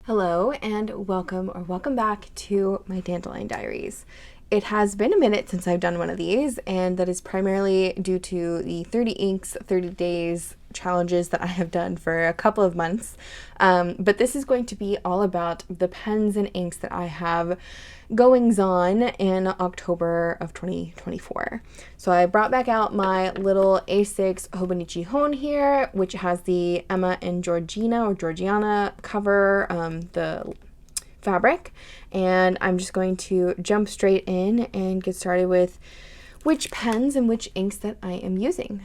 Hello and welcome back to my Dandelion Diaries. It has been a minute since I've done one of these, and that is primarily due to the 30 inks, 30 days challenges that I have done for a couple of months. But this is going to be all about the pens and inks that I have goings on in October of 2024. So I brought back out my little 𝗦𝘃𝗃𝗵𝗁 𝗦𝘃𝗃𝗵 here, which has the Emma and Georgiana cover, the fabric, and I'm just going to jump straight in and get started with which pens and which inks that I am using.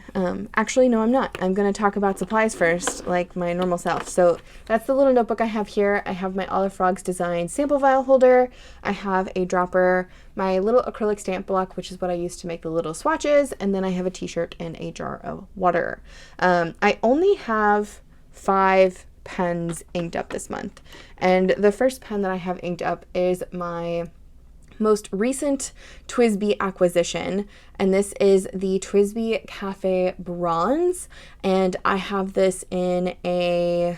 Actually, no, I'm not. I'm going to talk about supplies first, like my normal self. So that's the little notebook I have here. I have my Olive Frogs Design sample vial holder. I have a dropper, my little acrylic stamp block, which is what I use to make the little swatches, and then I have a t-shirt and a jar of water. I only have 5 pens inked up this month, and the first pen that I have inked up is my most recent TWSBI acquisition, and this is the TWSBI Cafe Bronze, and I have this in a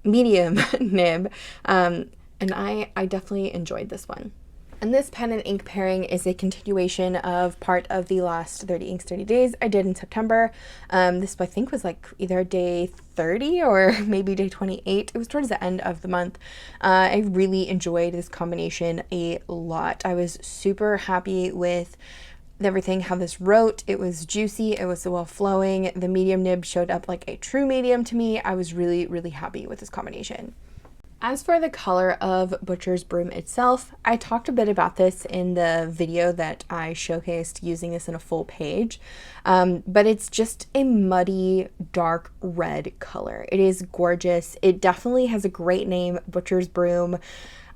medium nib, and I definitely enjoyed this one. And this pen and ink pairing is a continuation of part of the last 30 inks 30 days I did in September. This I think was like either day 30 or maybe day 28. It was towards the end of the month. I really enjoyed this combination a lot. I was super happy with everything, how this wrote. It was juicy, it was well flowing. The medium nib showed up like a true medium to me. I was really happy with this combination. As for the color of Butcher's Broom itself, I talked a bit about this in the video that I showcased using this in a full page, but it's just a muddy, dark red color. It is gorgeous. It definitely has a great name, Butcher's Broom.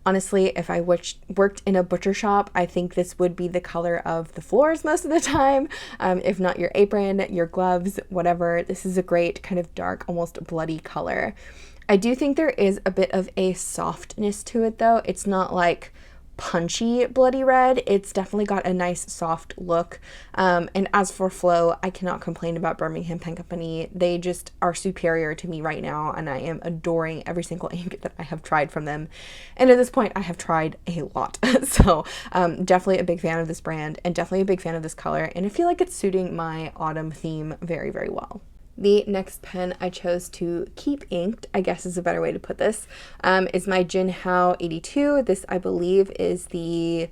Honestly, if I worked in a butcher shop, I think this would be the color of the floors most of the time, if not your apron, your gloves, whatever. This is a great kind of dark, almost bloody color. I do think there is a bit of a softness to it though. It's not like punchy bloody red. It's definitely got a nice soft look. And as for flow, I cannot complain about Birmingham Pen Company. They just are superior to me right now, and I am adoring every single ink that I have tried from them. And at this point, I have tried a lot. So definitely a big fan of this brand, and definitely a big fan of this color. And I feel like it's suiting my autumn theme very well. The next pen I chose to keep inked, I guess is a better way to put this, is my Jinhao 82. This, I believe, is the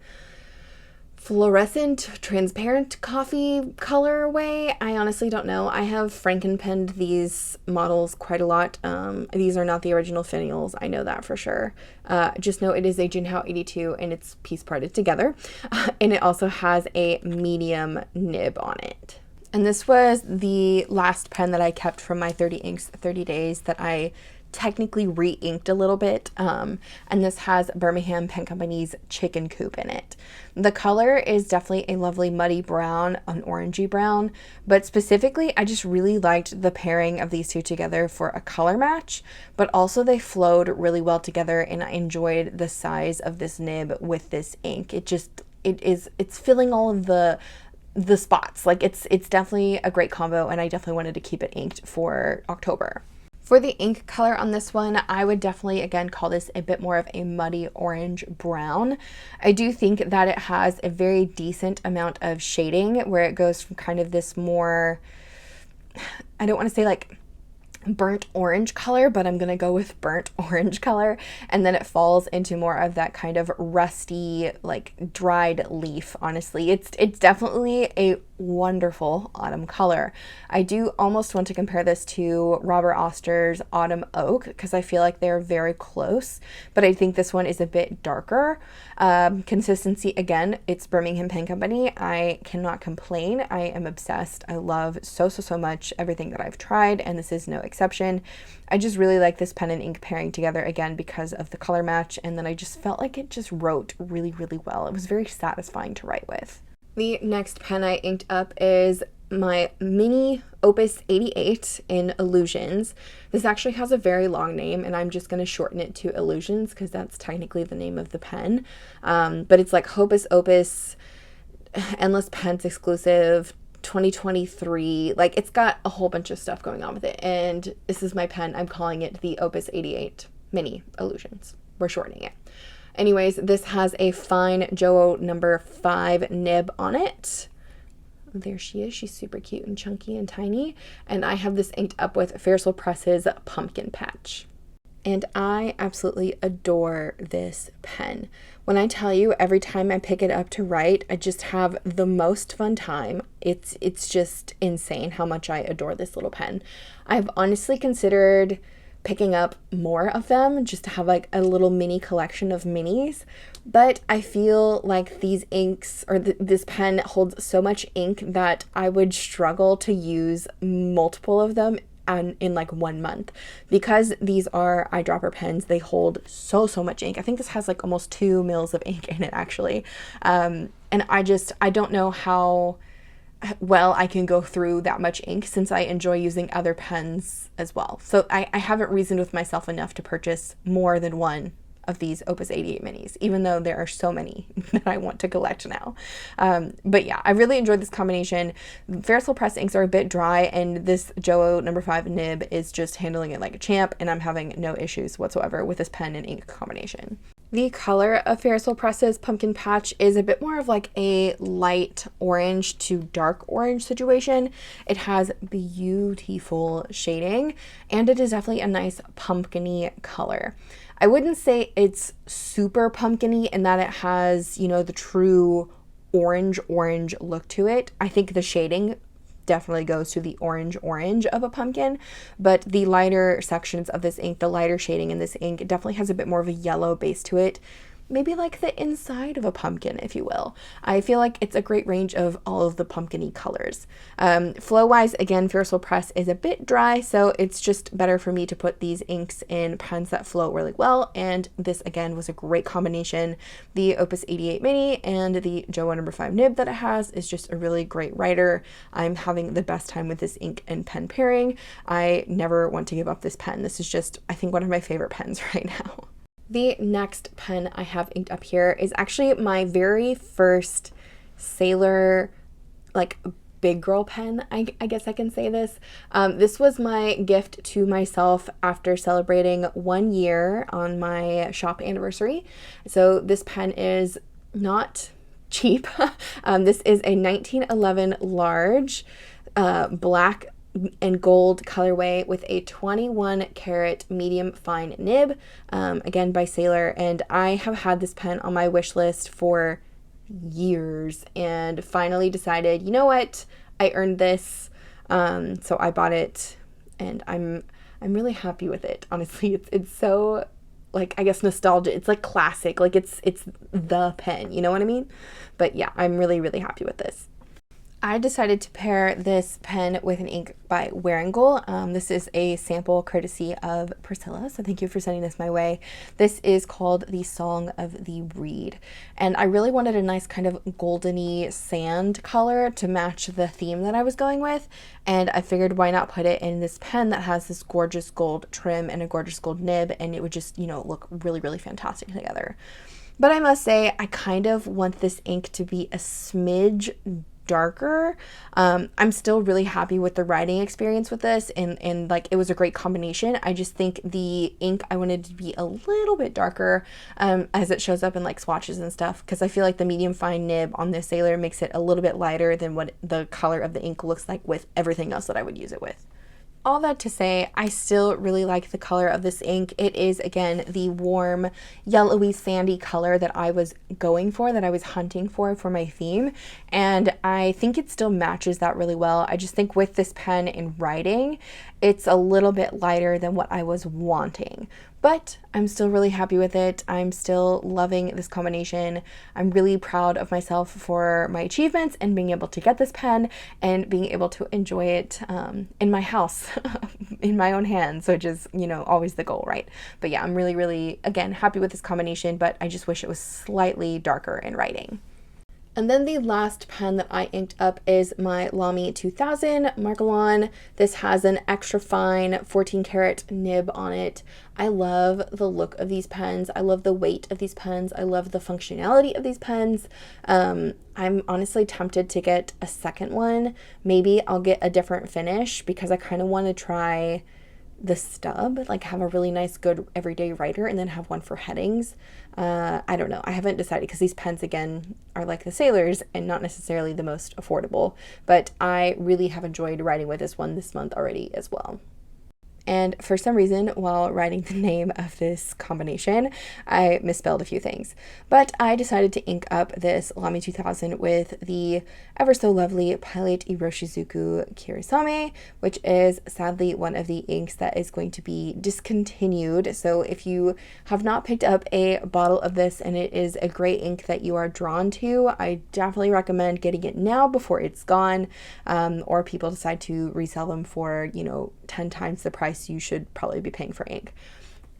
fluorescent transparent coffee colorway. I honestly don't know. I have frankenpenned these models quite a lot. These are not the original finials. I know that for sure. Just know it is a Jinhao 82 and it's piece parted together. And it also has a medium nib on it. And this was the last pen that I kept from my 30 inks 30 days that I technically re-inked a little bit, and this has Birmingham Pen Company's Chicken Coop in it. The color is definitely a lovely muddy brown, an orangey brown, but specifically I just really liked the pairing of these two together for a color match, but also they flowed really well together, and I enjoyed the size of this nib with this ink. It's filling all of the spots. Like it's definitely a great combo, and I definitely wanted to keep it inked for October. For the ink color on this one, I would definitely again call this a bit more of a muddy orange brown. I do think that it has a very decent amount of shading where it goes from kind of this more, I don't want to say like burnt orange color, but I'm gonna go with burnt orange color, and then it falls into more of that kind of rusty, like dried leaf. Honestly, it's definitely a wonderful autumn color. I do almost want to compare this to Robert Oster's Autumn Oak because I feel like they're very close, but I think this one is a bit darker. Consistency, again, it's Birmingham Pen Company. I cannot complain. I am obsessed. I love so much everything that I've tried, and this is no exception. I just really like this pen and ink pairing together again because of the color match, and then I just felt like it just wrote really well. It was very satisfying to write with. The next pen I inked up is my mini Opus 88 in Illusions. This actually has a very long name, and I'm just going to shorten it to Illusions because that's technically the name of the pen. But it's like Hopus Opus, Endless Pens Exclusive, 2023. Like, it's got a whole bunch of stuff going on with it, and this is my pen. I'm calling it the Opus 88. mini illusions. We're shortening it. Anyways, this has a fine 𝗄𝗏 number 5 nib on it. There she is. She's super cute and chunky and tiny. And I have this inked up with Ferris Press's Pumpkin Patch. And I absolutely adore this pen. When I tell you, every time I pick it up to write, I just have the most fun time. It's just insane how much I adore this little pen. I've honestly considered picking up more of them just to have like a little mini collection of minis, but I feel like these inks or this pen holds so much ink that I would struggle to use multiple of them in like 1 month. Because these are eyedropper pens, they hold so much ink. I think this has like almost 2 mils of ink in it actually, and I don't know how well I can go through that much ink, since I enjoy using other pens as well. So I haven't reasoned with myself enough to purchase more than one of these Opus 88 minis, even though there are so many that I want to collect now. But yeah, I really enjoyed this combination. Ferris Press inks are a bit dry, and this 𝗄𝗏 number 5 nib is just handling it like a champ, and I'm having no issues whatsoever with this pen and ink combination. The color of Ferris Press's Pumpkin Patch is a bit more of like a light orange to dark orange situation. It has beautiful shading, and it is definitely a nice pumpkin-y color. I wouldn't say it's super pumpkin-y in that it has, you know, the true orange look to it. I think the shading definitely goes to the orange of a pumpkin, but the lighter sections of this ink, the lighter shading in this ink, it definitely has a bit more of a yellow base to it. Maybe like the inside of a pumpkin, if you will. I feel like it's a great range of all of the pumpkin-y colors. Flow-wise, again, Ferris Press is a bit dry, so it's just better for me to put these inks in pens that flow really well, and this, again, was a great combination. The Opus 88 Mini and the 𝗄𝗏 number 5 nib that it has is just a really great writer. I'm having the best time with this ink and pen pairing. I never want to give up this pen. This is just, I think, one of my favorite pens right now. The next pen I have inked up here is actually my very first Sailor, like, big girl pen, I guess I can say this. This was my gift to myself after celebrating 1 year on my shop anniversary. So this pen is not cheap. This is a 1911 large black and gold colorway with a 21 karat medium fine nib, again by Sailor, and I have had this pen on my wish list for years and finally decided, you know what, I earned this, so I bought it, and I'm really happy with it. Honestly, it's so, like, I guess nostalgia. It's like classic, like it's the pen, you know what I mean? But yeah, I'm really happy with this. I decided to pair this pen with an ink by Wearingeul. This is a sample courtesy of Priscilla, so thank you for sending this my way. This is called the Song of the Reed, and I really wanted a nice kind of goldeny sand color to match the theme that I was going with, and I figured why not put it in this pen that has this gorgeous gold trim and a gorgeous gold nib, and it would just, you know, look really fantastic together. But I must say, I kind of want this ink to be a smidge darker. I'm still really happy with the writing experience with this, and like, it was a great combination. I just think the ink, I wanted to be a little bit darker as it shows up in like swatches and stuff, because I feel like the medium fine nib on this Sailor makes it a little bit lighter than what the color of the ink looks like with everything else that I would use it with. All that to say, I still really like the color of this ink. It is, again, the warm, yellowy, sandy color that I was going for, that I was hunting for my theme, and I think it still matches that really well. I just think with this pen in writing, it's a little bit lighter than what I was wanting, but I'm still really happy with it. I'm still loving this combination. I'm really proud of myself for my achievements and being able to get this pen and being able to enjoy it in my house in my own hands, which is, you know, always the goal, right? But yeah, I'm really, again, happy with this combination, but I just wish it was slightly darker in writing. And then the last pen that I inked up is my Lamy 2000 Markalon. This has an extra fine 14 karat nib on it. I love the look of these pens. I love the weight of these pens. I love the functionality of these pens. I'm honestly tempted to get a second one. Maybe I'll get a different finish because I kind of want to try the stub, like have a really nice good everyday writer and then have one for headings. I don't know. I haven't decided because these pens again are like the Sailors and not necessarily the most affordable, but I really have enjoyed writing with this one this month already as well. And for some reason, while writing the name of this combination, I misspelled a few things. But I decided to ink up this Lamy 2000 with the ever so lovely Pilot Iroshizuku Kirisame, which is sadly one of the inks that is going to be discontinued. So if you have not picked up a bottle of this and it is a great ink that you are drawn to, I definitely recommend getting it now before it's gone, or people decide to resell them for, 10 times the price you should probably be paying for ink.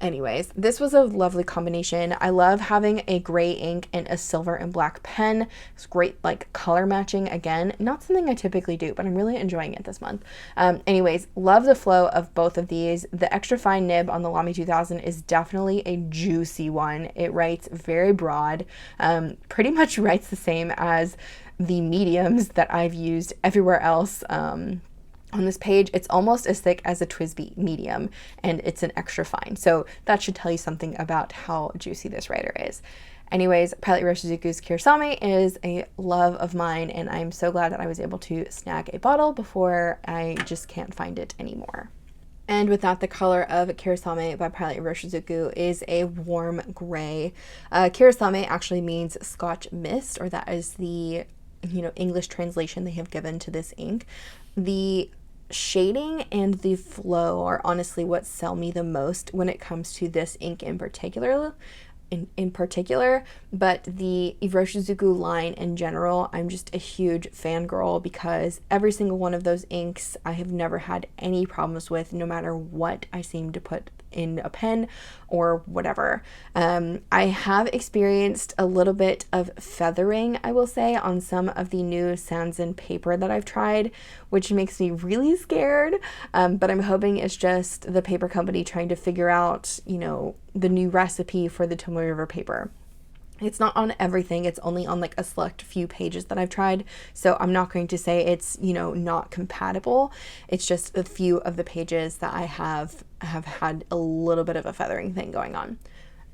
Anyways, this was a lovely combination. I love having a gray ink and a silver and black pen. It's great, like color matching again. Not something I typically do, but I'm really enjoying it this month. Anyways, love the flow of both of these. The extra fine nib on the Lamy 2000 is definitely a juicy one. It writes very broad, pretty much writes the same as the mediums that I've used everywhere else. On this page, it's almost as thick as a TWSBI medium, and it's an extra fine. So that should tell you something about how juicy this writer is. Anyways, Pilot Iroshizuku's Kirisame is a love of mine, and I'm so glad that I was able to snag a bottle before I just can't find it anymore. And with that, the color of Kirisame by Pilot Iroshizuku is a warm gray. Kirisame actually means Scotch mist, or that is the English translation they have given to this ink. The shading and the flow are honestly what sell me the most when it comes to this ink in particular, but the Iroshizuku line in general, I'm just a huge fangirl because every single one of those inks I have never had any problems with, no matter what I seem to put in a pen or whatever. I have experienced a little bit of feathering, I will say, on some of the new Sanzen paper that I've tried, which makes me really scared, but I'm hoping it's just the paper company trying to figure out, the new recipe for the Tomoe River paper. It's not on everything, it's only on like a select few pages that I've tried, so I'm not going to say it's, not compatible. It's just a few of the pages that I have had a little bit of a feathering thing going on.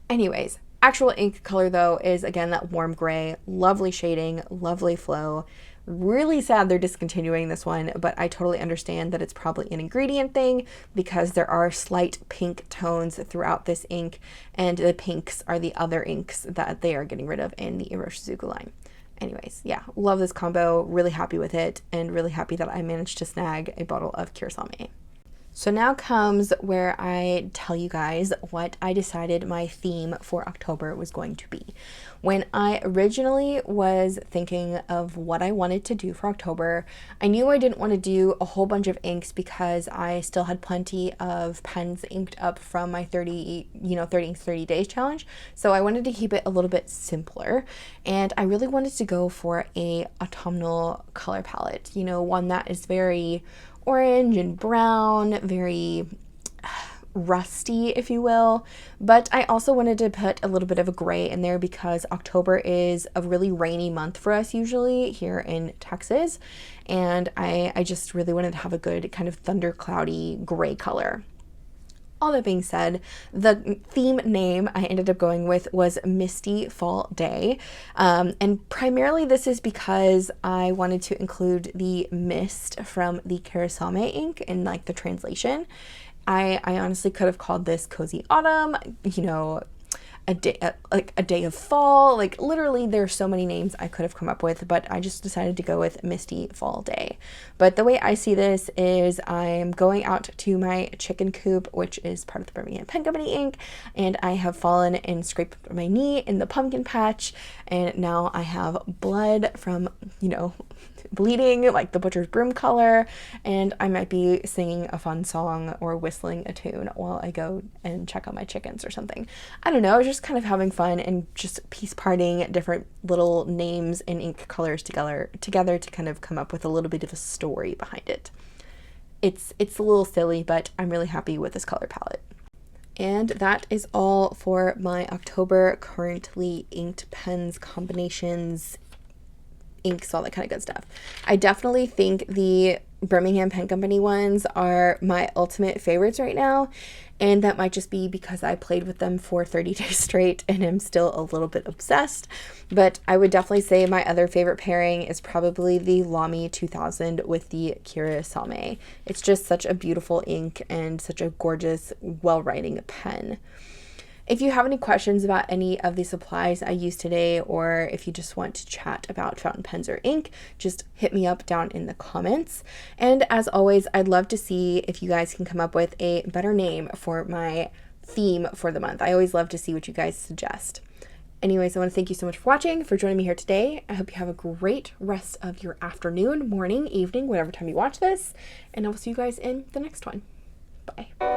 Anyways, actual ink color though is again that warm gray, lovely shading, lovely flow. Really sad they're discontinuing this one, but I totally understand that it's probably an ingredient thing because there are slight pink tones throughout this ink, and the pinks are the other inks that they are getting rid of in the Iroshizuku line. Anyways, yeah, love this combo, really happy with it, and really happy that I managed to snag a bottle of Kirisame. So now comes where I tell you guys what I decided my theme for October was going to be. When I originally was thinking of what I wanted to do for October, I knew I didn't want to do a whole bunch of inks because I still had plenty of pens inked up from my 30 days challenge. So I wanted to keep it a little bit simpler, and I really wanted to go for a autumnal color palette, one that is very orange and brown, very rusty, if you will. But I also wanted to put a little bit of a gray in there because October is a really rainy month for us usually here in Texas, and I just really wanted to have a good kind of thundercloudy gray color. All that being said, the theme name I ended up going with was Misty Fall Day. And primarily this is because I wanted to include the mist from the Kirisame ink in like the translation. I honestly could have called this Cozy Autumn, a day of fall, like literally there's so many names I could have come up with, but I just decided to go with Misty Fall Day. But the way I see this is I'm going out to my chicken coop, which is part of the Birmingham Pen Company ink, and I have fallen and scraped my knee in the pumpkin patch, and now I have blood from, bleeding like the butcher's broom color, and I might be singing a fun song or whistling a tune while I go and check on my chickens or something. I don't know, I was just kind of having fun and just piece parting different little names and ink colors together to kind of come up with a little bit of a story behind it. It's a little silly, but I'm really happy with this color palette. And that is all for my October currently inked pens, combinations, inks, all that kind of good stuff. I definitely think the Birmingham Pen Company ones are my ultimate favorites right now, and that might just be because I played with them for 30 days straight and am still a little bit obsessed. But I would definitely say my other favorite pairing is probably the Lamy 2000 with the Kiri 𝗏𝗏. It's just such a beautiful ink and such a gorgeous, well-writing pen. If you have any questions about any of the supplies I used today, or if you just want to chat about fountain pens or ink, just hit me up down in the comments. And as always, I'd love to see if you guys can come up with a better name for my theme for the month. I always love to see what you guys suggest. Anyways, I want to thank you so much for watching, for joining me here today. I hope you have a great rest of your afternoon, morning, evening, whatever time you watch this, and I will see you guys in the next one. Bye.